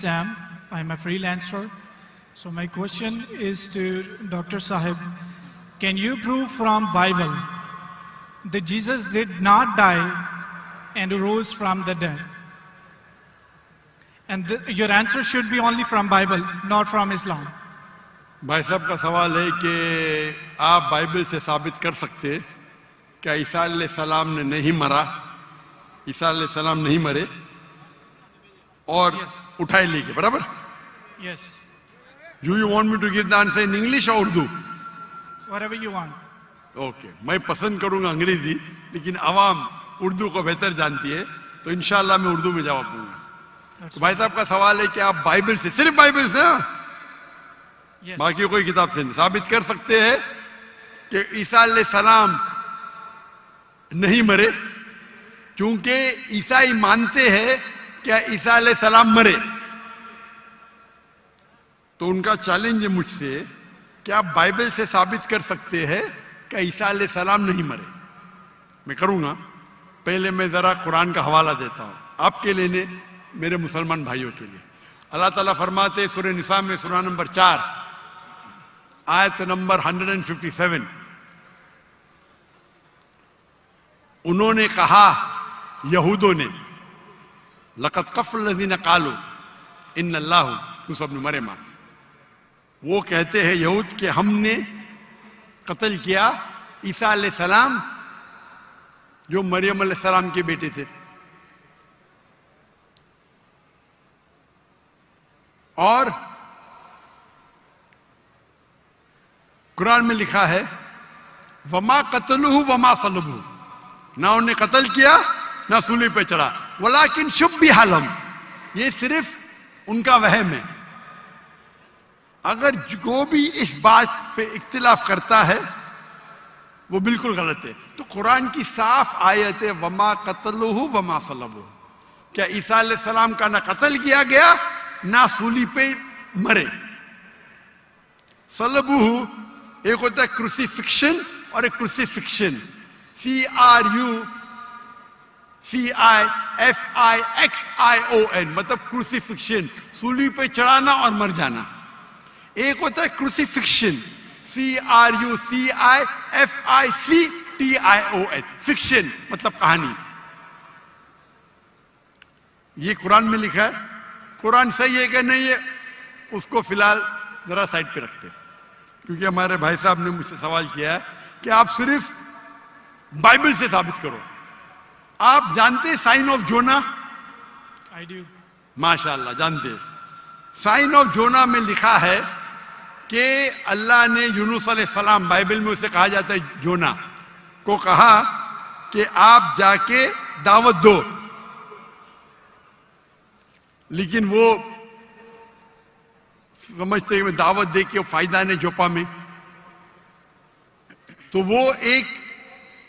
Sam, I'm a freelancer. So my question is to Dr. Sahib. Can you prove from Bible that Jesus did not die and rose from the dead? And your answer should be only from Bible, not from Islam. भाई साहब का सवाल है कि आप Bible से साबित कर सकते क्या ईसा अलैहिस्सलाम ने नहीं मरा, ईसा अलैहिस्सलाम नहीं मरे और उठाए ले गए, बराबर? Yes. Do you want me to give the answer in English or Urdu? Whatever you want. Okay, मैं पसंद करूंगा अंग्रेजी, लेकिन आवाम उर्दू को बेहतर जानती है, तो इंशाल्लाह मैं उर्दू में जवाब दूंगा। तो भाई साहब का सवाल है कि आप बाइबल से, सिर्फ बाइबल से, Yes. बाकी कोई किताब से नहीं, साबित कर सकते हैं कि ईसा अलैहिस्सलाम नहीं मरे, क्योंकि ईसाई मानते हैं कि ईसा अलैहिस्सलाम मरे। तो उनका चैलेंज है मुझसे कि आप बाइबल से साबित कर सकते हैं कि ईसा अलैहिस्सलाम नहीं मरे। मैं करूंगा, पहले मैं जरा कुरान का हवाला देता हूं आपके लिए, मेरे मुसलमान भाइयों के लिए। अल्लाह ताला फरमाते सूरह निसा में, सूरह नंबर 4 आयत नंबर 157, उन्होंने कहा, यहूदों ने, लक़द कफ़ल लज़ीना क़ालू इन्नल्लाहु यूसुफ़ इब्न मरियम, वो कहते हैं यहूद कि हमने कत्ल किया ईसा अलैहिस्सलाम जो मरियम अलैहिस्सलाम के बेटे थे। और कुरान में लिखा है वमा कतलुहु वमा सलबुहु, ना उन्हें कत्ल किया ना सूली पे चढ़ा, वलाकिन शुब्बिह लहुम, ये सिर्फ उनका वहम है। अगर जो भी इस बात पे इख्तिलाफ करता है वो बिल्कुल गलत है। तो कुरान की साफ आयत है वमा कतलुहु वमा सलबुहु, क्या ईसा अलैहिस्सलाम का ना कत्ल किया गया ना सूली पे मरे। सलबुहु एक होता है क्रूसिफिक्शन और एक क्रूसिफिक्शन, CRUCIFIXION, मतलब क्रूसिफिक्शन, सूली पे चढ़ाना और मर जाना। एक होता है क्रूसिफिक्शन, CRUCIFICTION, फिक्शन मतलब कहानी। ये कुरान में लिखा है, कुरान सही है कि नहीं है उसको फिलहाल जरा साइड पे रखते हैं, क्योंकि हमारे भाई साहब ने मुझसे सवाल किया है कि आप सिर्फ बाइबल से साबित करो। आप जानते sign of Jonah? I do. माशाअल्लाह जानते। साइन ऑफ जोना में लिखा है कि अल्लाह ने यूनुस अलैहिस्सलाम, बाइबल में उसे कहा जाता है जोना, को कहा कि आप जाके दावत दो, लेकिन वो समझते हैं दावत दे के फायदा नहीं जोपा में, तो वो एक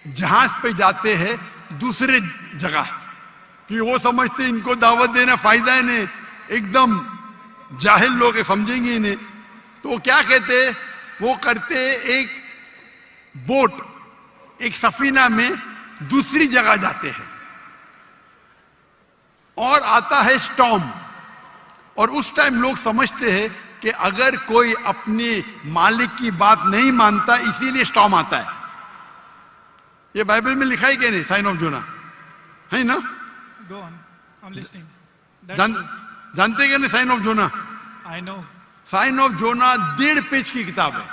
जहाज पे जाते हैं दूसरे जगह, कि वो समझते इनको दावत देना फायदा है नहीं, एकदम जाहिल लोग समझेंगे इन्हें। तो वो क्या कहते, वो करते एक बोट, एक सफीना में दूसरी जगह जाते हैं और आता है स्टॉर्म, और उस टाइम लोग समझते हैं कि अगर कोई अपने मालिक की बात नहीं मानता इसीलिए स्टॉर्म आता है। ये बाइबल में लिखा है कि नहीं साइन ऑफ जोना, है ना? Go on. I'm listening. जानते क्या नहीं sign of Jonah? I know. Sign of Jonah 1.5 page की किताब है,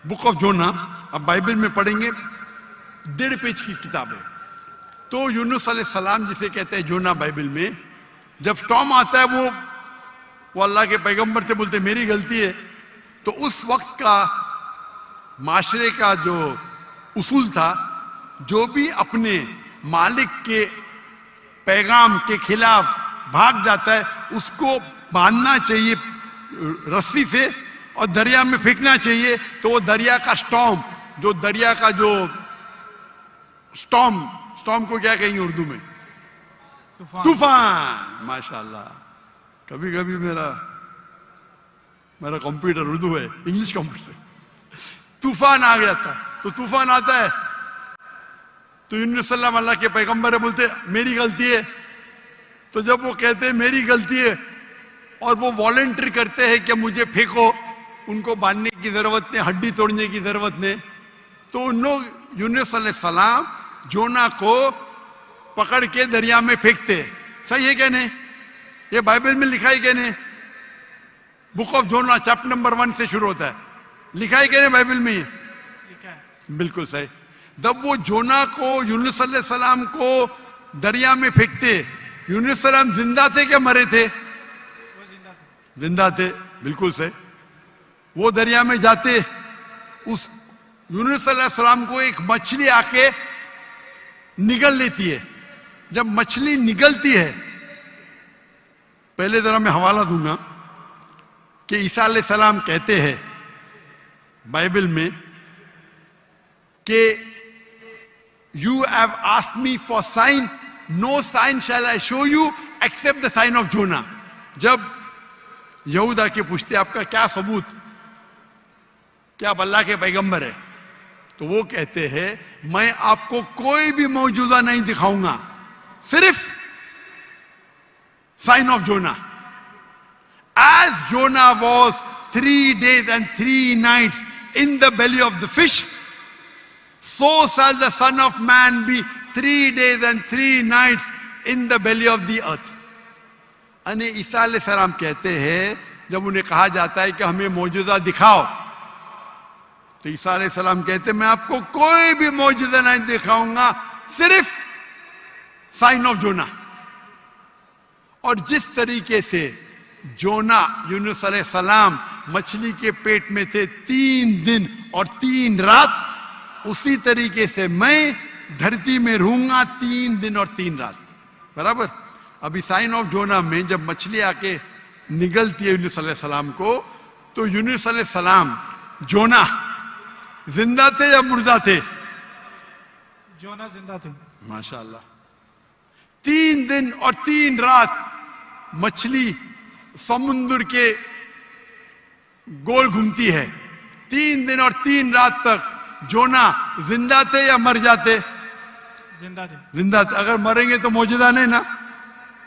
बुक ऑफ जोना। अब बाइबल में पढ़ेंगे 1.5 पेज की किताब है। तो यूनुस अलैहिस्सलाम जिसे कहते हैं जोना बाइबल में, जब स्टॉर्म आता है वो अल्लाह के पैगंबर से बोलते मेरी गलती है। तो उस वक्त का माशरे का जो उसूल था, जो भी अपने मालिक के पैगाम के खिलाफ भाग जाता है उसको बांधना चाहिए रस्सी से और दरिया में फेंकना चाहिए। तो वो दरिया का स्टॉर्म, जो दरिया का जो स्टॉर्म को क्या कहेंगे उर्दू में? तूफान। माशाल्लाह, कभी कभी मेरा कंप्यूटर उर्दू है, इंग्लिश कंप्यूटर। तूफान आ गया था, तो तूफान आता है तो यूनुस सल्लल्लाहु अल्लाह के पैगंबर बोलते मेरी गलती है। तो जब वो कहते मेरी गलती है और वो वॉलंटियर करते हैं कि मुझे फेंको, उनको बांधने की जरूरत नहीं, हड्डी तोड़ने की जरूरत नहीं। तो उन लोग यूनुस अलैहिस्सलाम जोना को पकड़ के दरिया में फेंकते। सही है क्या नहीं? ये बाइबल में लिखा है क्या नहीं? Book of Jonah chapter number 1 से शुरू होता है, लिखा है क्या नहीं बाइबल में? लिखा है। बिल्कुल सही। जब वो जोना को यूनुस अलैहिस्सलाम को दरिया में फेंकते, यूनुस सलाम जिंदा थे क्या मरे थे? वो जिंदा थे। जिंदा थे, बिल्कुल सही। वो दरिया में जाते, उस यूनुस अलैहिस्सलाम को एक मछली आके निगल लेती है। जब मछली निगलती है, पहले जरा मैं हवाला दूंगा कि ईसा अलैहिस्सलाम कहते हैं बाइबल में कि you have asked me for sign, no sign shall I show you except the sign of Jonah. जब यहूदा के पूछते आपका क्या सबूत, क्या आप अल्लाह के पैगंबर है, तो वो कहते हैं मैं आपको कोई भी मौजूदा नहीं दिखाऊंगा, सिर्फ sign of Jonah. As Jonah was 3 days and 3 nights in the belly of the fish, so shall the Son of Man be 3 days and 3 nights in the belly of the earth. अने ईसा अलैहिस्सलाम कहते हैं, जब उन्हें कहा जाता है कि हमें मौजूदा दिखाओ, तो ईसा अलैहिस्सलाम कहते हैं मैं आपको कोई भी मौजूदा नहीं दिखाऊंगा, सिर्फ साइन ऑफ जोना। और जिस तरीके से जोना यूनुस अलैहिस्सलाम मछली के पेट में थे 3 दिन और 3 रात, उसी तरीके से मैं धरती में रहूंगा 3 दिन और 3 रात। बराबर। अभी साइन ऑफ जोना में जब मछली आके निगलती है यूनुस अलैहिस्सलाम को, तो यूनुस अलैहिस्सलाम जोना जिंदा थे या मुर्दा थे? जोना जिंदा थे। माशाअल्लाह। 3 दिन और 3 रात मछली समुद्र के गोल घूमती है। 3 दिन और 3 रात तक जोना जिंदा थे या मर जाते? जिंदा थे। जिंदा थे। अगर मरेंगे तो मौजूदा नहीं ना।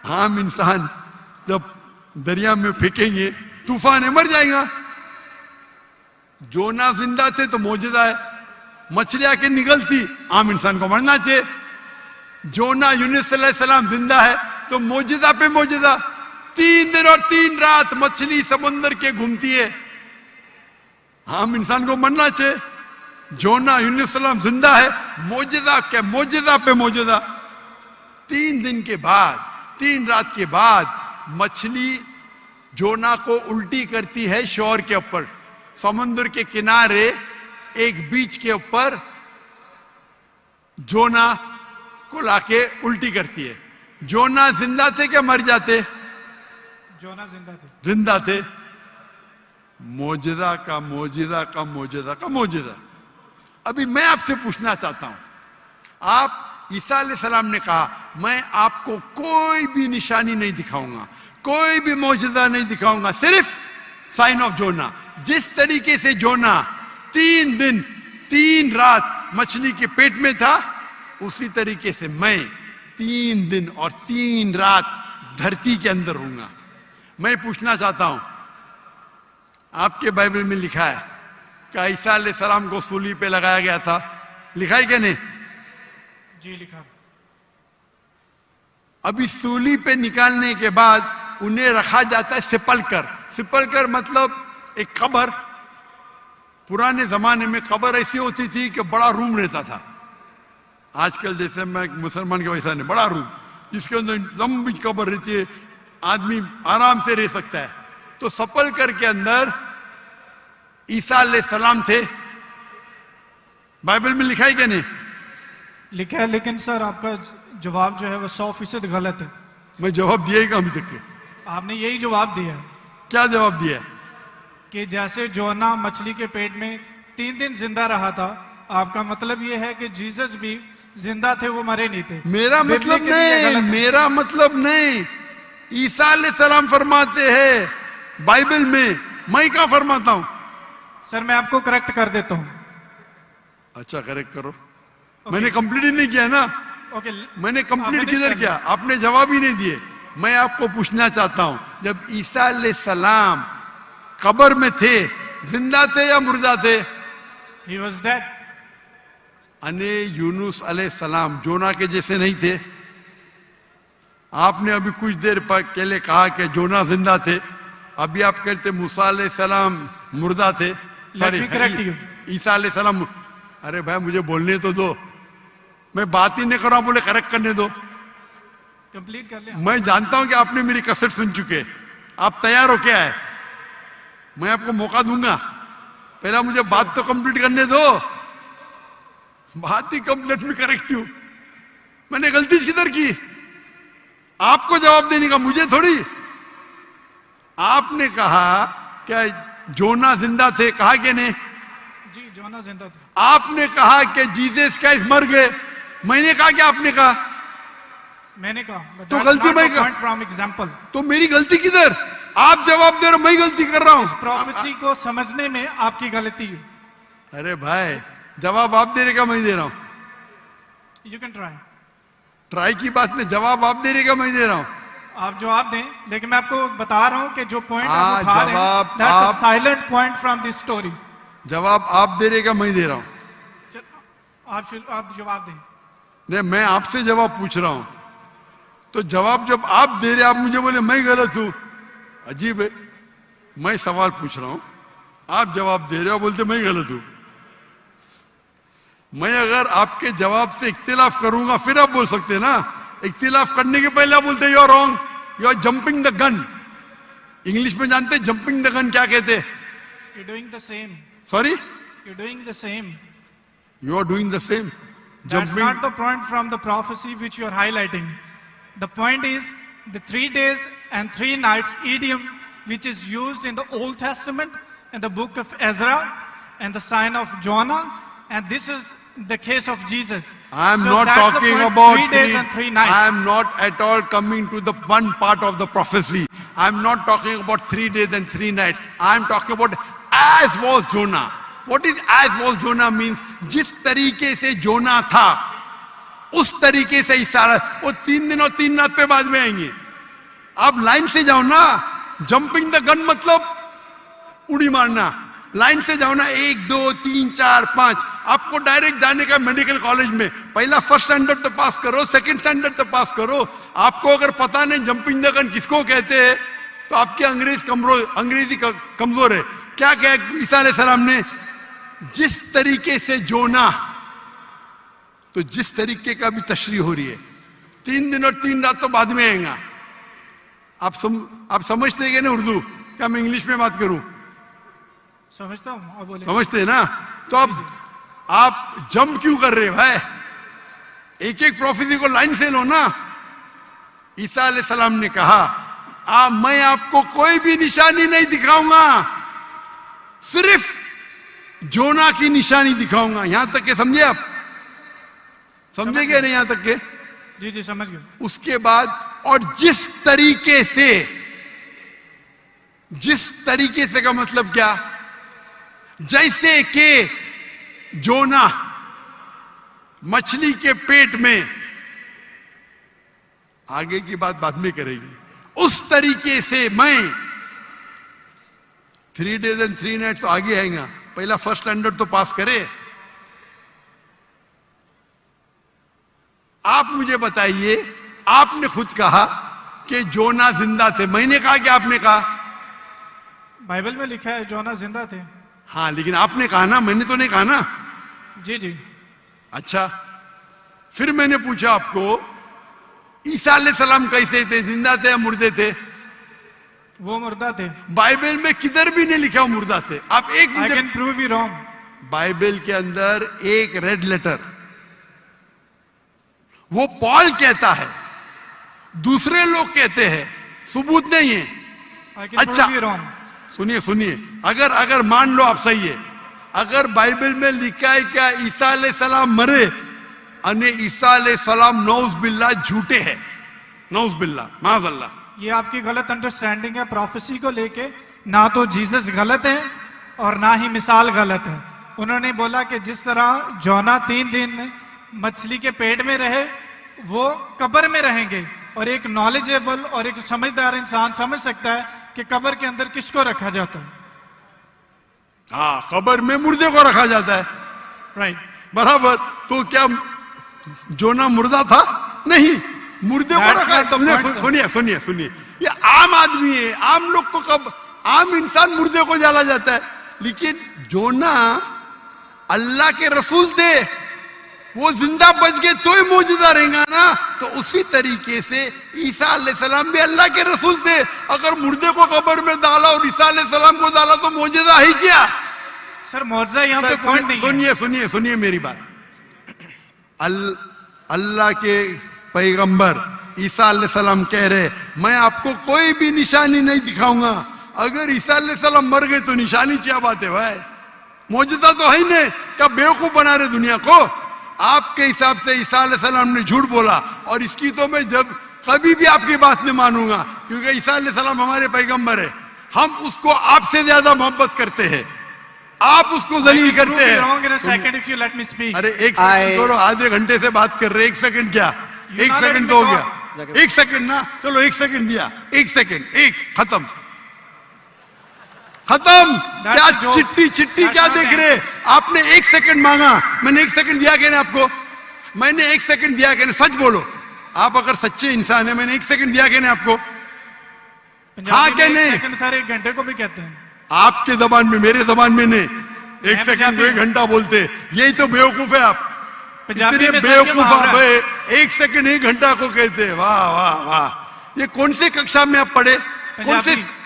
आम इंसान जब दरिया में फेंकेंगे तूफान है, मर जाएगा। जोना जिंदा थे तो मौजूदा है। मछली आके निगलती, आम इंसान को मरना चाहिए। जोना यूनुस अलैहिस्सलाम जिंदा है तो मौजूदा पे मौजूदा। 3 दिन और 3 रात मछली समुद्र के घूमती है, आम इंसान को मरना चाहिए। जोना यूनुस अलैहिस्सलाम जिंदा है, मौजूदा के मौजूदा पे मौजूदा। 3 दिन के बाद, 3 रात के बाद मछली जोना को उल्टी करती है शोर के ऊपर, समुद्र के किनारे एक बीच के ऊपर जोना को लाके उल्टी करती है। जोना जिंदा थे क्या मर जाते? जोना जिंदा थे। जिंदा थे। मौजूदा का मौजूदा का मौजूदा का मौजूदा। अभी मैं आपसे पूछना चाहता हूं, आप ईसा अलैहिस्सलाम ने कहा मैं आपको कोई भी निशानी नहीं दिखाऊंगा, कोई भी मौजूदा नहीं दिखाऊंगा, सिर्फ साइन ऑफ जोना। जिस तरीके से जोना 3 दिन 3 रात मछली के पेट में था, उसी तरीके से मैं 3 दिन और 3 रात धरती के अंदर रहूंगा। मैं पूछना चाहता हूं, आपके बाइबल में लिखा है कि ईसा अलैहिस्सलाम को सूली पे लगाया गया था, लिखा है क्या नहीं? जी लिखा। अभी सूली पे निकालने के बाद उन्हें रखा जाता है सिपलकर। सिपलकर मतलब एक कब्र। पुराने जमाने में कब्र ऐसी होती थी कि बड़ा रूम रहता था। आजकल जैसे मैं मुसलमान के वैसा नहीं, बड़ा रूम जिसके अंदर लंबी कब्र रहती है, आदमी आराम से रह सकता है। तो सपलकर के अंदर ईसा अलैहिस्सलाम थे। बाइबल में लिखा है क्या नहीं? लिखा है, लेकिन सर आपका जवाब जो है वो 100% गलत है। मैं जवाब दिया ही कहाँ अभी तक के? आपने यही जवाब दिया है क्या जवाब दिया? कि जैसे जोना मछली के पेट में 3 दिन जिंदा रहा था, आपका मतलब ये है कि जीसस भी जिंदा थे, वो मरे नहीं थे। मेरा मतलब नहीं, मेरा मतलब नहीं। ईसा अलैहिस्सलाम फरमाते हैं बाइबल में, मैं क्या फरमाता हूं? सर मैं आपको करेक्ट कर देता हूं। अच्छा करेक्ट करो। मैंने कंप्लीट ही नहीं किया ना। ओके। मैंने कंप्लीट किधर किया? आपने जवाब ही नहीं दिए। मैं आपको पूछना चाहता हूं, जब ईसा अलैहिस्सलाम कब्र में थे, जिंदा थे या मुर्दा थे? He was dead. अने यूनुस अलैहिस्सलाम जोना के जैसे नहीं थे? आपने अभी कुछ देर पहले कहा कि जोना जिंदा थे, अभी आप कहते मूसा अलैहिस्सलाम मुर्दा थे। Let me correct you. ईसा अलैहिस्सलाम, अरे भाई मुझे बोलने तो दो, मैं बात ही नहीं कर रहा हूं, बोले करेक्ट करने दो। कंप्लीट कर लिया। मैं जानता हूं कि आपने मेरी कसर सुन चुके, आप तैयार हो क्या है? मैं आपको मौका दूंगा, पहला मुझे बात तो कंप्लीट करने दो। बात ही कंप्लीट में करेक्ट हूं, मैंने गलती किधर की? आपको जवाब देने का, मुझे थोड़ी। आपने कहा क्या जोना जिंदा थे, कहा कि नहीं? जी, जोना जिंदा थे। आपने कहा कि जीसस क्राइस्ट मर गए, मैंने कहा कि आपने कहा? मैंने कहा। तो गलती मैं कर, फ्रॉम एग्जाम्पल। तो मेरी गलती किधर? आप जवाब दे रहे हो, मैं गलती कर रहा हूं। प्रोफेसी को समझने में आपकी गलती है। अरे भाई, जवाब आप दे रहे का मैं दे रहा हूं। You can try. ट्राई की बात नहीं, जवाब आप दे रहे का मैं दे रहा हूं। आप जवाब दें, लेकिन मैं आपको बता रहा हूं कि जो पॉइंट हाँ, आप उठा रहे जवाब हैं, दैट्स अ आप- silent point from this story. जवाब आप दे रहे का मैं दे रहा हूं। आप जवाब दें। नहीं, मैं आपसे जवाब पूछ रहा हूं, तो जवाब जब आप दे रहे, आप मुझे बोले मैं गलत हूं, अजीब है। मैं सवाल पूछ रहा हूं, आप जवाब दे रहे हो, बोलते मैं गलत हूं। मैं अगर आपके जवाब से इख्तिलाफ करूंगा फिर आप बोल सकते हैं ना। इख्तिलाफ करने के पहले आप बोलते you are wrong, you are jumping the gun. English में जानते हैं जंपिंग द गन क्या कहते हैं? You doing the same. Sorry, you doing the same. You are doing the same. That's not the point from the prophecy which you are highlighting. The point is the 3 days and 3 nights idiom which is used in the Old Testament in the book of Ezra and the sign of Jonah, and this is the case of Jesus. I am So not that's the talking point, about 3 days and 3 nights. I am not at all coming to the one part of the prophecy. I am not talking about 3 days and 3 nights. I am talking about as was Jonah. What is as was Jonah means? जिस तरीके से जोना था उस तरीके से ईसा, वो 3 दिन और 3 रात पे बाद में आएंगे। आप लाइन से जाओ ना, जंपिंग द गन मतलब उड़ी मारना। लाइन से जाओ ना, 1 2 3 4 5। आपको डायरेक्ट जाने का मेडिकल कॉलेज में, पहला फर्स्ट स्टैंडर्ड तो पास करो, सेकंड स्टैंडर्ड तो पास करो। आपको अगर पता नहीं जंपिंग द गन किसको कहते हैं, तो आपकी अंग्रेजी कमजोर है। क्या कहा ईसा अलैहिस्सलाम ने? जिस तरीके से जोना, तो जिस तरीके का भी तशरीह हो रही है, 3 दिन और 3 रात तो बाद में आएगा। आप समझते हैं कि नहीं उर्दू? क्या मैं इंग्लिश में बात करूं? समझता हूँ, आप बोले। समझते हैं ना? तो अब आप जंप क्यों कर रहे हैं भाई? एक एक प्रोफेसी को लाइन से लो ना। ईसा अलैहिस्सलाम ने कहा, मैं आपको कोई भी निशानी नहीं दिखाऊंगा, सिर्फ जोना की निशानी दिखाऊंगा। यहां तक के समझे आप? समझे क्या नहीं यहां तक के? जी जी, समझ गए। उसके बाद, और जिस तरीके से का मतलब क्या? जैसे कि जोना मछली के पेट में, आगे की बात बाद में करेगी, उस तरीके से मैं 3 days and 3 nights आगे आएगा। पहला फर्स्ट स्टैंडर्ड तो पास करे। आप मुझे बताइए, आपने खुद कहा कि जोना जिंदा थे, मैंने कहा कि आपने कहा? बाइबल में लिखा है जोना जिंदा थे। हाँ, लेकिन आपने कहा ना, मैंने तो नहीं कहा ना। जी जी। अच्छा, फिर मैंने पूछा आपको, ईसा अलैहिस्सलाम कैसे थे? जिंदा थे या मुर्दे थे? वो मुर्दा थे। बाइबल में किधर भी नहीं लिखा वो मुर्दा थे। आप एक I can prove you wrong. Bible के अंदर एक रेड लेटर, वो पॉल कहता है, दूसरे लोग कहते हैं, सबूत नहीं है। आई कैन अच्छा, प्रूव यू रॉन्ग। सुनिए, अगर मान लो आप सही है, अगर बाइबल में लिखा है क्या ईसा अलैहिस्सलाम मरे, अने ईसा अलैहिस्सलाम नौज बिल्ला झूठे हैं, नौज बिल्ला, माज़अल्लाह। ये आपकी गलत अंडरस्टैंडिंग है प्रोफेसी को लेके। ना तो जीसस गलत है और ना ही मिसाल गलत है। उन्होंने बोला कि जिस तरह जोना 3 दिन मछली के पेट में रहे, वो कब्र में रहेंगे, और एक नॉलेजेबल और एक समझदार इंसान समझ सकता है कि कब्र के अंदर किसको रखा जाता है। हाँ, कब्र में मुर्दे को रखा जाता है, राइट। बराबर। तो क्या जोना मुर्दा था? नहीं, मुर्दे को That's रखा। not the point, sir. सुनिए सुनिए सुनिए, ये आम आदमी है, आम लोग को कब आम इंसान मुर्दे को जाला जाता है, लेकिन जोना अल्लाह के रसूल थे, वो जिंदा बच गए तो ही मौजूदा रहेगा ना। तो उसी तरीके से ईसा अलैहिस्सलाम भी अल्लाह के रसूल थे। अगर मुर्दे को कब्र में डाला और ईसा अलैहिस्सलाम को डाला तो मौजूदा है क्या? सर मौजूदा यहाँ पे पॉइंट नहीं है। सुनिए सुनिए सुनिए मेरी बात। अल्लाह के पैगंबर ईसा अलैहिस्सलाम कह रहे, मैं आपको कोई भी निशानी नहीं दिखाऊंगा। अगर ईसा अलैहिस्सलाम मर गए तो निशानी क्या बात है भाई? मौजूदा तो है ही नहीं, क्या बेवकूफ बना रहे दुनिया को? आपके हिसाब से ईसा अलैहिस्सलाम ने झूठ बोला, और इसकी तो मैं जब कभी भी आपकी बात नहीं मानूंगा, क्योंकि ईसा अलैहिस्सलाम हमारे पैगंबर है। हम उसको आपसे ज्यादा मोहब्बत करते हैं, आप उसको जलील करते हैं। अरे एक सेकंड छोड़ो, आधे घंटे से बात कर रहे, एक सेकंड क्या? एक सेकंड तो हो गया, एक सेकंड ना, चलो एक सेकंड दिया, एक सेकंड, एक खत्म खत्म। क्या चिट्टी चिट्टी क्या देख रहे? आपने एक सेकंड मांगा, मैंने एक सेकंड दिया क्या नहीं आपको? मैंने एक सेकंड दिया क्या नहीं? सच बोलो, आप अगर सच्चे इंसान है, मैंने एक सेकंड दिया क्या नहीं आपको? हाँ क्या नहीं? सर एक घंटे को भी कहते हैं आपके जबान में, मेरे जबान में नहीं। एक सेकंड को एक घंटा बोलते, यही तो बेवकूफ है आप। इतने बेवकूफ आप है, एक सेकंड एक घंटा को कहते। वाह वाह वाह, ये कौन से कक्षा में आप पढ़े?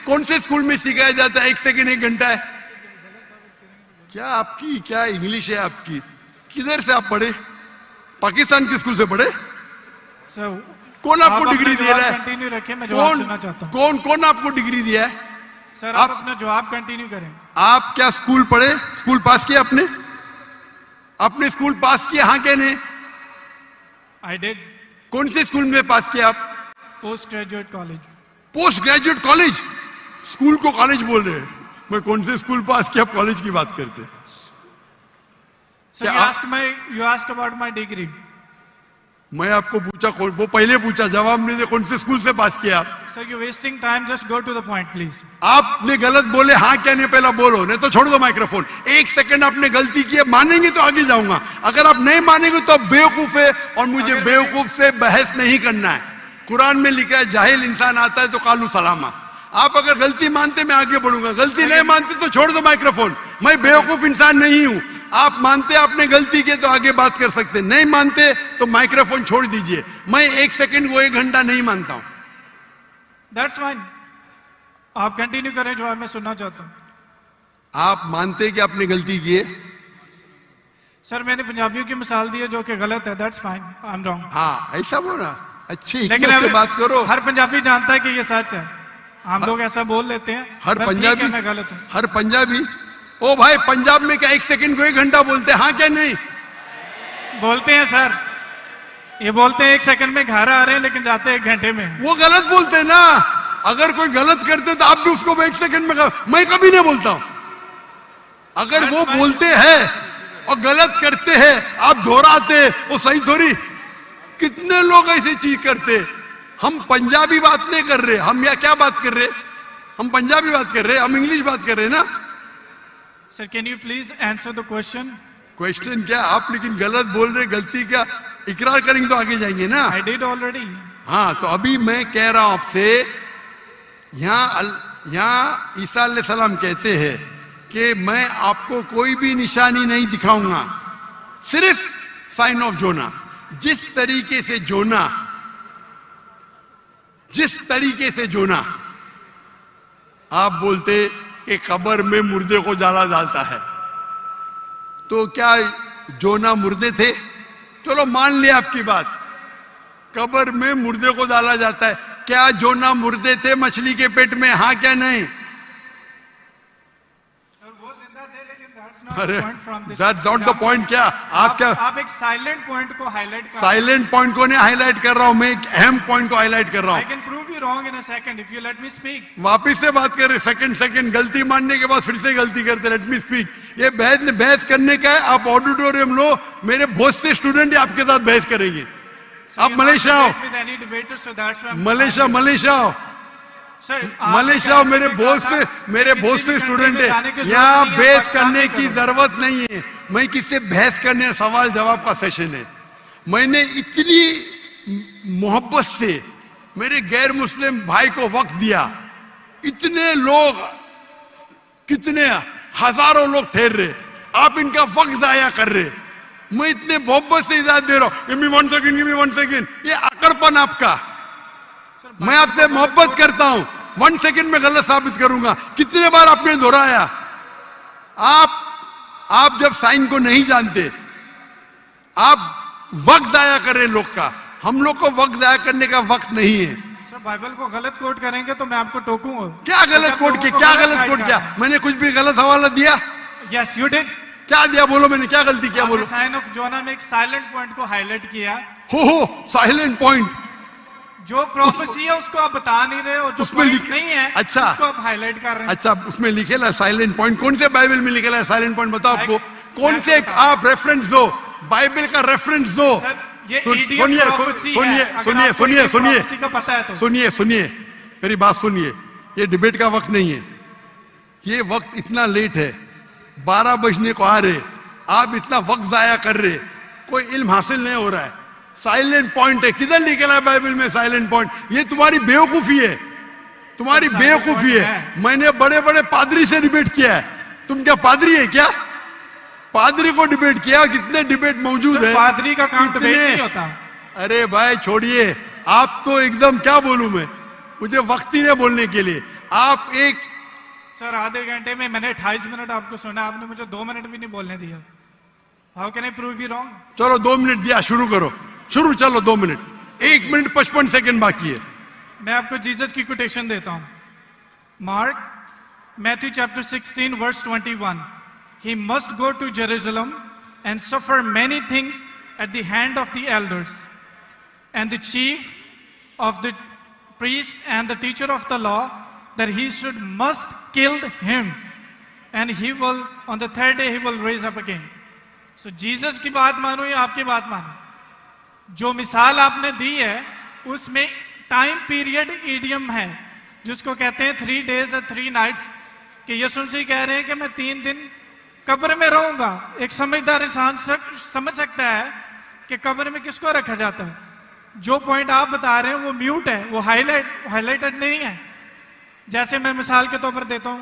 कौन से स्कूल में सिखाया जाता है एक सेकंड एक घंटा है? क्या आपकी क्या इंग्लिश है आपकी? किधर से आप पढ़े? पाकिस्तान के स्कूल से पढ़े? कौन आपको डिग्री दिया है? कंटिन्यू रखें, मैं जवाब सुनना चाहता हूं। कौन आपको डिग्री दिया है? सर आप अपना जवाब कंटिन्यू करें। आप क्या स्कूल पढ़े? स्कूल पास किया आपने? आपने स्कूल पास किया? हाँ क्या नहीं? I did. कौन से स्कूल में पास किया आप? Post graduate college. Post graduate college? School को कॉलेज बोल रहे हैं। मैं कौन से स्कूल पास किया, आप कॉलेज की बात करते? Sir you ask about my degree. मैं आपको पूछा, वो पहले पूछा, जवाब नहीं दे, कौन से स्कूल से पास किया आप? Sir you wasting time, just go to the point please. आपने गलत बोले, हाँ क्या नहीं पहला बोलो, नहीं तो छोड़ दो माइक्रोफोन। एक सेकंड आपने गलती की है, मानेंगे तो आगे जाऊंगा, अगर आप नहीं मानेंगे तो आप बेवकूफ है, और मुझे बेवकूफ से बहस नहीं करना है। कुरान में लिखा है जाहिल इंसान आता है तो कालू सलामा। आप अगर गलती मानते मैं आगे बढ़ूंगा, गलती नहीं मानते तो छोड़ दो माइक्रोफोन। मैं बेवकूफ इंसान नहीं हूं। आप मानते आपने गलती की तो आगे बात कर सकते, नहीं मानते तो माइक्रोफोन छोड़ दीजिए। मैं एक सेकंड को एक घंटा नहीं मानता हूं। दैट्स फाइन, आप कंटिन्यू करें, जवाब मैं सुनना चाहता हूं। आप मानते कि आपने गलती की है? सर मैंने पंजाबियों की मिसाल दी है जो कि गलत है, that's fine, I am wrong. हाँ ऐसा बोला, अच्छी लेकिन से बात करो। हर पंजाबी जानता है कि ये सच है, हम लोग ऐसा बोल लेते हैं। हर पंजाबी, मैं गलत हूं। हर पंजाबी, ओ भाई पंजाब में क्या एक सेकंड को एक घंटा बोलते हैं? हाँ क्या नहीं? बोलते हैं सर, ये बोलते हैं एक सेकंड में घर आ रहे हैं लेकिन जाते हैं एक घंटे में। वो गलत बोलते हैं ना। अगर कोई गलत करते तो आप भी उसको एक सेकंड में मैं कभी नहीं बोलता हूं। अगर वो बोलते हैं और गलत करते हैं, आप दोहराते, वो सही थोड़ी। कितने लोग ऐसी चीज करते। हम पंजाबी बात नहीं कर रहे, हम या क्या बात कर रहे? हम पंजाबी बात कर रहे, हम इंग्लिश बात कर रहे ना। Sir can you please answer the question? Question क्या? आप लेकिन गलत बोल रहे, गलती क्या? इकरार करेंगे तो आगे जाएंगे ना। I did already. हाँ तो अभी मैं कह रहा हूं आपसे, यहाँ ईसा अलैहिस्सलाम कहते हैं कि मैं आपको कोई भी निशानी नहीं दिखाऊंगा, सिर्फ साइन ऑफ जोना। जिस तरीके से जोना आप बोलते कि कब्र में मुर्दे को जाला डालता है, तो क्या जोना मुर्दे थे? चलो मान लिया आपकी बात, कब्र में मुर्दे को डाला जाता है। क्या जोना मुर्दे थे मछली के पेट में? हाँ क्या नहीं? अरे दैट्स नॉट द पॉइंट। क्या आप एक साइलेंट पॉइंट को हाईलाइट कर, साइलेंट पॉइंट को नहीं हाईलाइट कर रहा हूं, मैं एक अहम पॉइंट को हाईलाइट कर रहा हूं। I can prove you wrong in a second if you let me speak. वापिस से बात कर रहे, सेकंड गलती मानने के बाद फिर से गलती करते। Let me speak. ये बहस करने का है, आप ऑडिटोरियम लो, मेरे बहुत से स्टूडेंट आपके साथ बहस करेंगे। So आप you're not मलेशिया आओ, debate with any debater, so that's why I'm- Malaysia आओ, Sir, मलेशिया आपने मेरे कहा बहुत था से किसी भी country स्टूडेंट में जाने की है, जरूरत यहाँ नहीं है, बहस पाकिस्तान करने में की करो। जरूरत नहीं है। मैं किससे बहस करने, सवाल जवाब का सेशन है। मैंने इतनी मोहब्बत से मेरे गैर मुस्लिम भाई को वक्त दिया, इतने लोग, कितने हजारों लोग ठहर रहे, आप इनका वक्त जाया कर रहे। मैं इतने मोहब्बत से इजाजत दे रहा हूं, give me 1 second, give me 1 second. ये अकड़पन आपका। मैं आपसे मोहब्बत करता हूं, 1 सेकंड में गलत साबित करूंगा। कितने बार आपने दोहराया। आप जब साइन को नहीं जानते, आप वक्त जाया कर रहे लोग का। हम लोग को वक्त जाया करने का वक्त नहीं है। सर बाइबल को गलत कोट करेंगे तो मैं आपको टोकूंगा। क्या गलत कोट किया, क्या गलत कोट किया? मैंने कुछ भी गलत हवाला दिया? Yes you did. क्या दिया बोलो, मैंने क्या गलती किया बोलो। साइन ऑफ जोना में एक साइलेंट पॉइंट को हाईलाइट किया। हो साइलेंट पॉइंट, जो प्रोफेसी है उसको आप बता नहीं रहे, और जो उसमें पॉइंट नहीं है अच्छा, उसको आप हाईलाइट कर रहे हैं। अच्छा, उसमें लिखेला साइलेंट पॉइंट। कौन से बाइबल में लिखेला है साइलेंट पॉइंट? बताओ आपको कौन से आप रेफरेंस दो, बाइबल का रेफरेंस दो। सुनिए, मेरी बात सुनिए। ये डिबेट का वक्त नहीं है, ये वक्त इतना लेट है, 12 बजने को आ रहे, आप इतना वक्त जाया कर रहे, कोई इल्म हासिल नहीं हो रहा है। साइलेंट पॉइंट है, किधर लिखा है बाइबल में साइलेंट पॉइंट? ये तुम्हारी बेवकूफी है, तुम्हारी बेवकूफी है। मैंने बड़े बड़े पादरी से डिबेट किया है। तुम क्या पादरी है क्या? पादरी को डिबेट किया, कितने डिबेट मौजूद है। पादरी का काम डिबेट नहीं होता। अरे भाई छोड़िए, आप तो एकदम, क्या बोलूं मैं, मुझे वक्त ही नहीं बोलने के लिए। आप एक सर आधे घंटे में मैंने 28 मिनट आपको सुना, आपने मुझे 2 मिनट भी नहीं बोलने दिया। How can I prove you wrong? चलो 2 मिनट दिया, शुरू करो, शुरू। चलो 2 मिनट, 1 मिनट 55 सेकंड बाकी है। मैं आपको जीसस की कोटेशन देता हूं। Mark Matthew chapter 16 verse 21, he must go to Jerusalem and suffer many things at the hand of the elders and the chief of the priest and the teacher of the law, that he must kill him, and he will on the 3rd day he will raise up again. So Jesus की बात मानो या आपकी बात मानो, जो मिसाल आपने दी है उसमें टाइम पीरियड ईडियम है, जिसको कहते हैं 3 days and 3 nights, कि यीशु मसीह कह रहे हैं कि मैं 3 दिन कब्र में रहूंगा। एक समझदार इंसान समझ सकता है कि कब्र में किसको रखा जाता है। जो पॉइंट आप बता रहे हैं वो म्यूट है, वो हाईलाइटेड नहीं है। जैसे मैं मिसाल के तौर पर देता हूं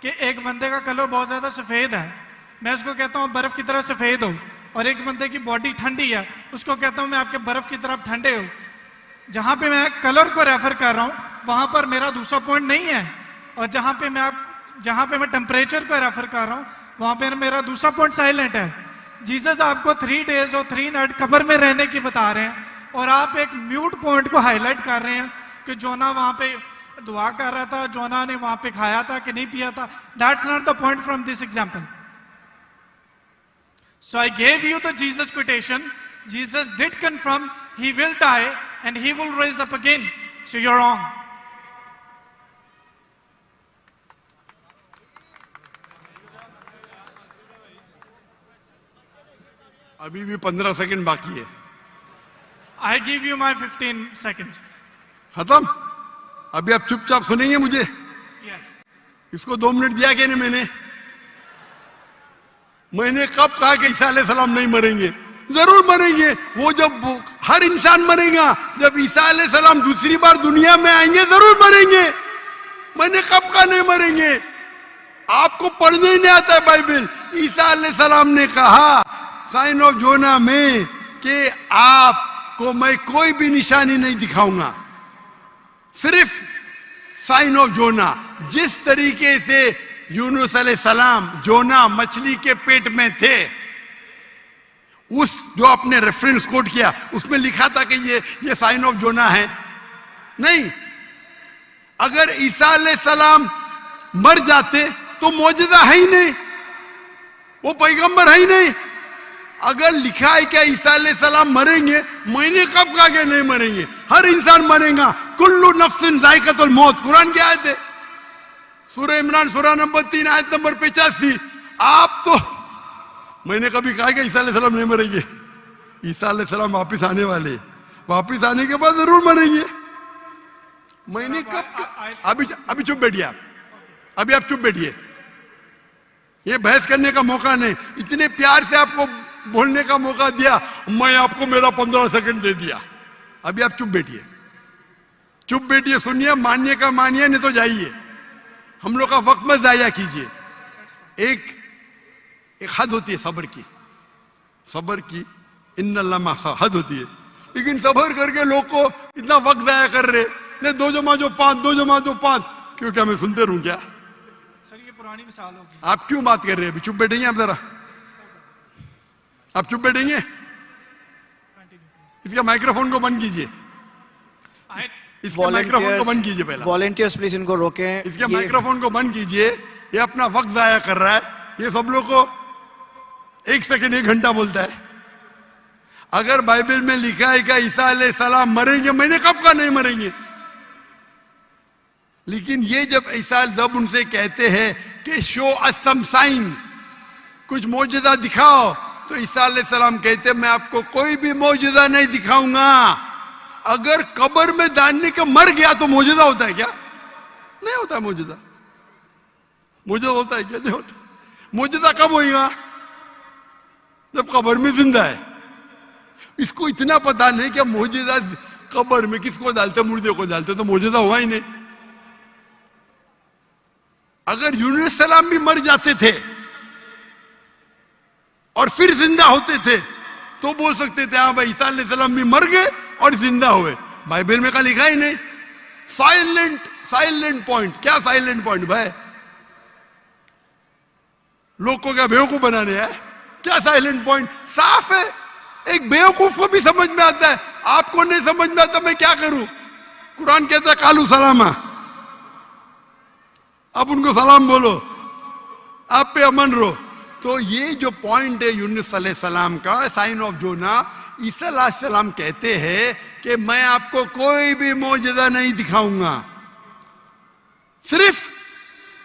कि एक बंदे का कलर बहुत ज्यादा सफेद है, मैं उसको कहता हूं बर्फ की तरह सफेद हो, और एक बंदे की बॉडी ठंडी है, उसको कहता हूं मैं आपके बर्फ की तरफ ठंडे हो। जहां पे मैं कलर को रेफर कर रहा हूं वहां पर मेरा दूसरा पॉइंट नहीं है, और जहां पे मैं टेम्परेचर को रेफर कर रहा हूं वहां पे मेरा दूसरा पॉइंट साइलेंट है। जीसस आपको 3 days और 3 nights कब्र में रहने की बता रहे हैं, और आप एक म्यूट पॉइंट को हाईलाइट कर रहे हैं कि जोना वहां पे दुआ कर रहा था, जोना ने वहां पे खाया था कि नहीं पिया था। That's not the point from this example. So I gave you the Jesus quotation. Jesus did confirm he will die and he will raise up again. So you're wrong. अभी भी 15 सेकंड बाकी है। I give you my 15 seconds. खत्म? अभी आप चुपचाप सुनेंगे मुझे? Yes. इसको 2 मिनट दिया क्या नहीं मैंने कब कहा कि ईसा अलैहिस्सलाम नहीं मरेंगे? जरूर मरेंगे। वो जब हर इंसान मरेगा, जब ईसा अलैहिस्सलाम दूसरी बार दुनिया में आएंगे जरूर मरेंगे। मैंने कब कहा नहीं मरेंगे? आपको पढ़ने ही नहीं आता है बाइबल। ईसा अलैहिस्सलाम ने कहा साइन ऑफ जोना में कि आपको मैं कोई भी निशानी नहीं दिखाऊंगा, सिर्फ साइन ऑफ जोना। जिस तरीके से यूनुस अलैहिस्सलाम जोना मछली के पेट में थे, उस जो आपने रेफरेंस कोट किया उसमें लिखा था कि ये साइन ऑफ जोना है। नहीं, अगर ईसा अलैहिस्सलाम मर जाते तो मौजूदा है ही नहीं, वो पैगंबर है ही नहीं। अगर लिखा है क्या ईसा अलैहिस्सलाम मरेंगे, मैंने कब कहा कि नहीं मरेंगे? हर इंसान मरेगा। कुल्लु नफ्सिन जायकातुल मौत, कुरान की आयत है, सूरह इमरान सूरह नंबर 3 आयत नंबर 85। आप तो, मैंने कभी कहा कि ईसा अलैहिस्सलाम नहीं मरेंगे? ईसा अलैहिस्सलाम वापिस आने वाले, वापिस आने के बाद जरूर मरेंगे। मैंने कब अभी चुप बैठिए आप, अभी आप चुप बैठिए, ये बहस करने का मौका नहीं। इतने प्यार से आपको बोलने का मौका दिया, मैं आपको मेरा 15 सेकंड दे दिया। अभी आप चुप बैठिए, चुप बैठिए, सुनिए, मानिए का मानिए, नहीं तो जाइए। हम लोग का वक्त मत जाया कीजिए। एक हद होती है सब्र की, सब्र की इन्नल्लाह मासा हद होती है। लेकिन सब्र करके लोग को इतना वक्त जाया कर रहे, नहीं 2 जमा जो 5, 2 जमा जो 5, क्यों? क्या मैं सुनते रहूं क्या? सर ये पुरानी मिसाल होगी। आप क्यों बात कर रहे हैं? अभी चुप बैठेंगे आप जरा, आप चुप बैठेंगे? इसका माइक्रोफोन को बंद कीजिए, इसके माइक्रोफोन को बंद कीजिए पहले। वॉलंटियर्स प्लीज इनको रोकें। इसके माइक्रोफोन को बंद कीजिए, ये अपना वक्त जाया कर रहा है। ये सब लोग को 1 सेकंड 1 घंटा बोलता है। अगर बाइबल में लिखा है कि ईसा अलैहिस्सलाम मरेंगे, मैंने कब कहा नहीं मरेंगे? लेकिन ये जब ईसा जब उनसे कहते हैं कि शो अस सम साइंस, कुछ मौजूदा दिखाओ, तो ईसा अलैहिस्सलाम कहते मैं आपको कोई भी मौजूदा नहीं दिखाऊंगा। अगर कब्र में डालने के मर गया तो मौजूदा होता है क्या? नहीं होता मौजूदा। मौजूदा होता है क्या? नहीं होता। मौजूदा कब होगा? जब कब्र में जिंदा है। इसको इतना पता नहीं कि मौजूदा कब्र में किसको डालते, मुर्दे को डालते, तो मौजूदा हुआ ही नहीं। अगर यूनुस सलाम भी मर जाते थे और फिर जिंदा होते थे तो बोल सकते थे हाँ भाई ईसा अलैहिस्सलाम भी मर गए और जिंदा हुए। बाइबल में का लिखा ही नहीं। Silent point. क्या साइलेंट पॉइंट भाई? लोग को क्या बेवकूफ बनाने है? क्या साइलेंट पॉइंट? साफ है, एक बेवकूफ को भी समझ में आता है, आपको नहीं समझ में आता, मैं क्या करूं? कुरान कहता है कालू सलामा, आप उनको सलाम बोलो, आप पे अमन रहो। तो ये जो पॉइंट है यूनुस अलैहिस्सलाम का, साइन ऑफ जोना, ईसा अलैहिस्सलाम कहते हैं कि मैं आपको कोई भी मौजूदा नहीं दिखाऊंगा। सिर्फ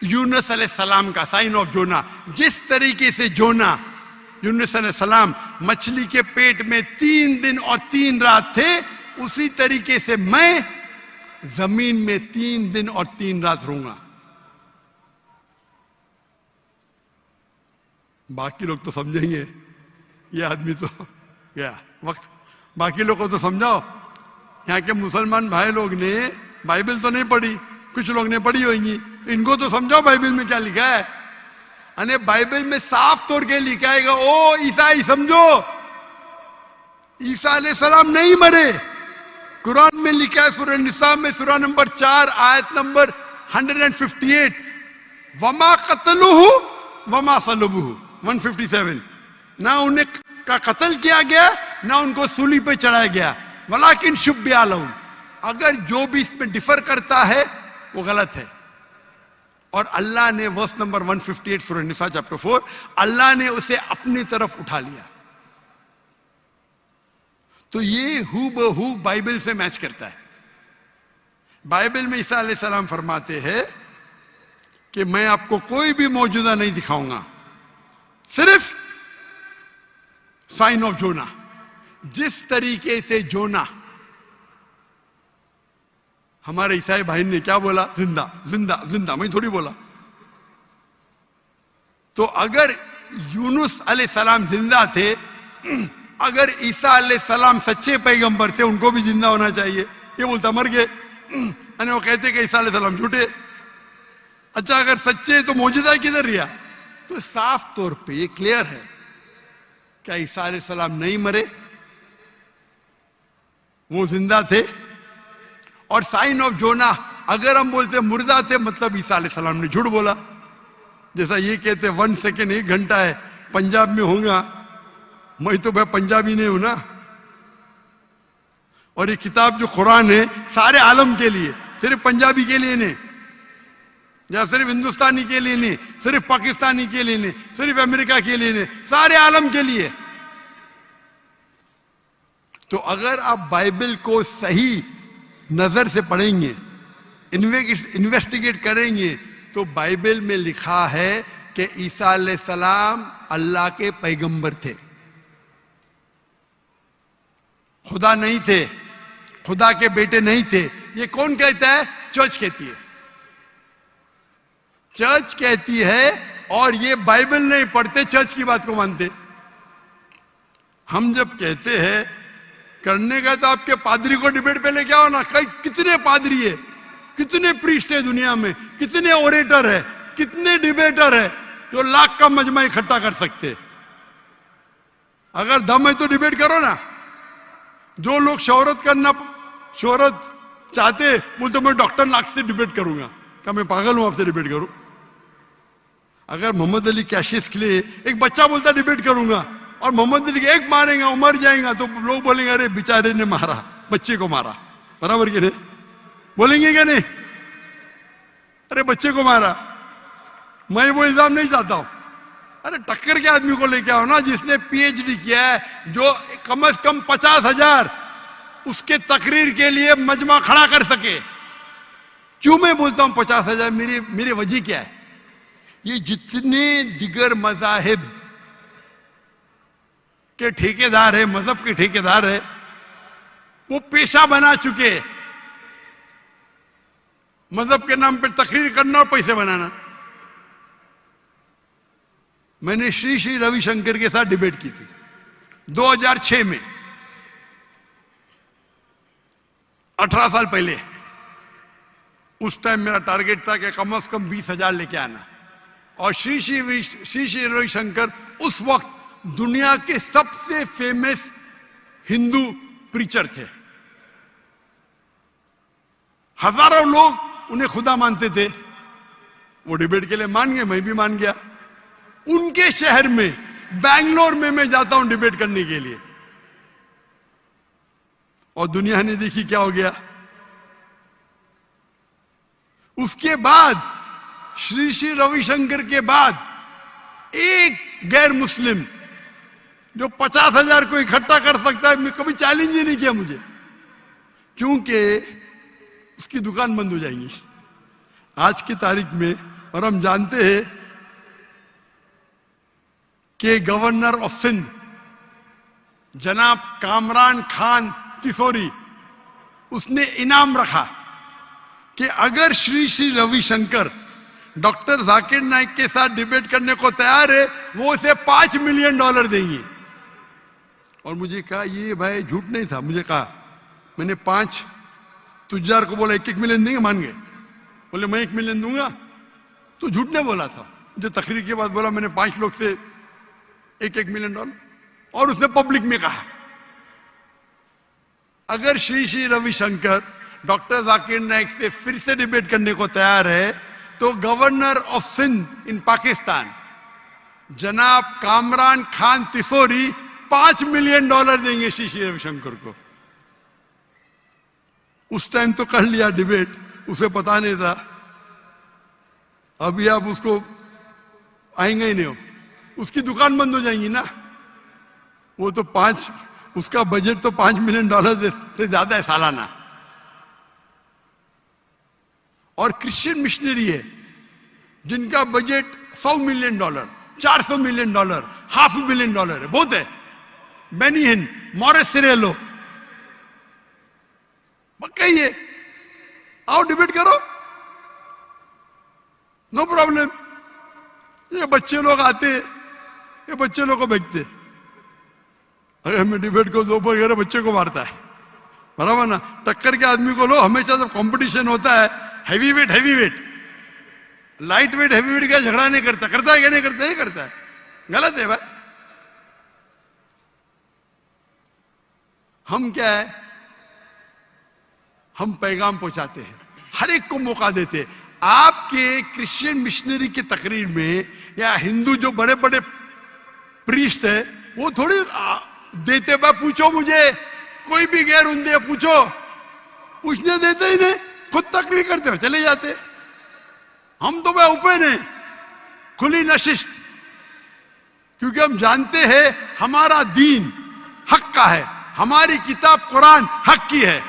यूनुस अलैहिस्सलाम का साइन ऑफ जोना, जिस तरीके से जोना यूनुस अलैहिस्सलाम मछली के पेट में 3 दिन और 3 रात थे, उसी तरीके से मैं जमीन में 3 दिन और 3 रात रहूंगा। बाकी लोग तो समझेंगे, ये आदमी तो क्या वक्त, बाकी लोग को तो समझाओ। यहाँ के मुसलमान भाई लोग ने बाइबल तो नहीं पढ़ी, कुछ लोग ने पढ़ी होगी, तो इनको तो समझाओ बाइबल में क्या लिखा है। अने बाइबल में साफ तौर के लिखा है, ओ ईसाई समझो, ईसा अलैहिस्सलाम नहीं मरे। कुरान में लिखा है सूरह निसा में सूरह नंबर 4 आयत नंबर 158, वमा कतलुहु वमा सलबुहु 157। ना उन्हें का कत्ल किया गया, ना उनको सूली पे चढ़ाया गया, वलाकिन शुब्बिया लहुम। अगर जो भी इसमें डिफर करता है वो गलत है। और अल्लाह ने वर्स नंबर 158 सूरह निसा चैप्टर 4, अल्लाह ने उसे अपनी तरफ उठा लिया। तो ये हूबहू बाइबल से मैच करता है। बाइबल में ईसा अलैहिस्सलाम फरमाते हैं कि मैं आपको कोई भी मौजूदा नहीं दिखाऊंगा, सिर्फ साइन ऑफ जोना। जिस तरीके से जोना, हमारे ईसाई भाई ने क्या बोला? जिंदा जिंदा जिंदा, मैं थोड़ी बोला। तो अगर यूनुस अलैहिस्सलाम जिंदा थे, अगर ईसा अलैहिस्सलाम सच्चे पैगंबर थे, उनको भी जिंदा होना चाहिए। ये बोलता मर गए, यानी वो कहते कि ईसा अलैहिस्सलाम झूठे। अच्छा अगर सच्चे तो मौजूदा किधर रिया? तो साफ तौर पे ये क्लियर है, क्या ईसा अलैहिस्सलाम नहीं मरे, वो जिंदा थे। और साइन ऑफ जोना, अगर हम बोलते मुर्दा थे, मतलब ईसा अलैहिस्सलाम ने झूठ बोला। जैसा ये कहते 1 सेकेंड 1 घंटा है, पंजाब में होगा, मैं तो भाई पंजाबी नहीं हूं ना। और ये किताब जो कुरान है सारे आलम के लिए, सिर्फ पंजाबी के लिए नहीं, या सिर्फ हिंदुस्तानी के लिए नहीं, सिर्फ पाकिस्तानी के लिए नहीं, सिर्फ अमेरिका के लिए नहीं, सारे आलम के लिए। तो अगर आप बाइबल को सही नजर से पढ़ेंगे, इन्वेस्टिगेट करेंगे, तो बाइबल में लिखा है कि ईसा अलैहिस्सलाम अल्लाह के पैगंबर थे, खुदा नहीं थे। खुदा के बेटे नहीं थे। ये कौन कहता है? चर्च कहती है। चर्च कहती है, और ये बाइबल नहीं पढ़ते, चर्च की बात को मानते। हम जब कहते हैं करने का, तो आपके पादरी को डिबेट पे लेके आओ ना। कितने पादरी है, कितने प्रीस्ट है दुनिया में, कितने ओरेटर है, कितने डिबेटर है जो लाख का मजमा इकट्ठा कर सकते। अगर दम है तो डिबेट करो ना। जो लोग शोहरत चाहते, बोलते मैं डॉक्टर नाग से डिबेट करूंगा। क्या मैं पागल हूं आपसे डिबेट करूं? अगर मोहम्मद अली कैशिस के लिए एक बच्चा बोलता डिबेट करूंगा, और मोहम्मद अली एक मारेगा, वो मर जाएगा, तो लोग बोलेंगे अरे बेचारे ने मारा, बच्चे को मारा। बराबर कि नहीं? बोलेंगे क्या नहीं? अरे बच्चे को मारा। मैं वो इल्जाम नहीं चाहता हूं। अरे टक्कर के आदमी को लेके आओ ना, जिसने पीएचडी किया है, जो कम से कम 50,000 उसके तकरीर के लिए मजमा खड़ा कर सके। क्यों मैं बोलता हूं 50,000? मेरी वजह क्या है? ये जितने दिगर मजाहिब के ठेकेदार है, मजहब के ठेकेदार है, वो पेशा बना चुके। मजहब के नाम पर तकरीर करना और पैसे बनाना। मैंने श्री रविशंकर के साथ डिबेट की थी 2006 में, 18 साल पहले। उस टाइम मेरा टारगेट था कि कम से कम 20,000 लेके आना। और श्री रविशंकर उस वक्त दुनिया के सबसे फेमस हिंदू प्रीचर थे। हजारों लोग उन्हें खुदा मानते थे। वो डिबेट के लिए मान गए, मैं भी मान गया। उनके शहर में, बैंगलोर में मैं जाता हूं डिबेट करने के लिए, और दुनिया ने देखी क्या हो गया। उसके बाद श्री रविशंकर के बाद एक गैर मुस्लिम जो 50,000 को इकट्ठा कर सकता है, मैं कभी चैलेंज ही नहीं किया मुझे, क्योंकि उसकी दुकान बंद हो जाएंगी आज की तारीख में। और हम जानते हैं कि गवर्नर ऑफ सिंध जनाब कामरान खान तिसोरी, उसने इनाम रखा कि अगर श्री रविशंकर डॉक्टर जाकिर नाइक के साथ डिबेट करने को तैयार है, वो उसे $5 मिलियन देंगे। और मुझे कहा, ये भाई झूठ नहीं था। मुझे कहा, मैंने 5 तुजार को बोला 1-1 मिलियन देंगे, मान गए। बोले मैं 1 मिलियन दूंगा, तो झूठ नहीं बोला था। मुझे तकरीर के बाद बोला मैंने 5 लोग से 1-1 मिलियन डॉलर। और उसने पब्लिक में कहा, अगर श्री रविशंकर डॉक्टर जाकिर नाइक से फिर से डिबेट करने को तैयार है, तो गवर्नर ऑफ सिंध इन पाकिस्तान जनाब कामरान खान तिसोरी $5 मिलियन देंगे श्री रविशंकर को। उस टाइम तो कर लिया डिबेट, उसे पता नहीं था। अभी आप उसको आएंगे ही नहीं हो, उसकी दुकान बंद हो जाएंगी ना। वो तो उसका बजट तो $5 मिलियन से ज्यादा है सालाना। और क्रिश्चियन मिशनरी है जिनका बजट $100 मिलियन, $400 मिलियन, $500 मिलियन है, बहुत है। बेनी हिन, मॉरिस सिरेलो, कहिए आओ डिबेट करो, नो प्रॉब्लम। ये बच्चे लोग आते, ये बच्चे लोग को बेचते। अगर मैं डिबेट को दोपहर बच्चे को मारता है, बराबर ना। टक्कर के आदमी को लो। हमेशा जब कंपटीशन होता है, heavy weight, light weight heavy weight का झगड़ा नहीं करता। करता है क्या? नहीं करता, नहीं करता है। गलत है भाई। हम क्या है, हम पैगाम पहुंचाते हैं, हर एक को मौका देते। आपके क्रिश्चियन मिशनरी की तकरीर में या हिंदू जो बड़े बड़े प्रीस्ट है, वो थोड़ी देते। भाई पूछो मुझे, कोई भी गैर उन्दे पूछो, पूछने देते ही नहीं, खुद तकरीर करते हो चले जाते। हम तो भाई ओपन है, खुली नशिस्त, क्योंकि हम जानते हैं हमारा दीन हक का है, हमारी किताब कुरान हक की है।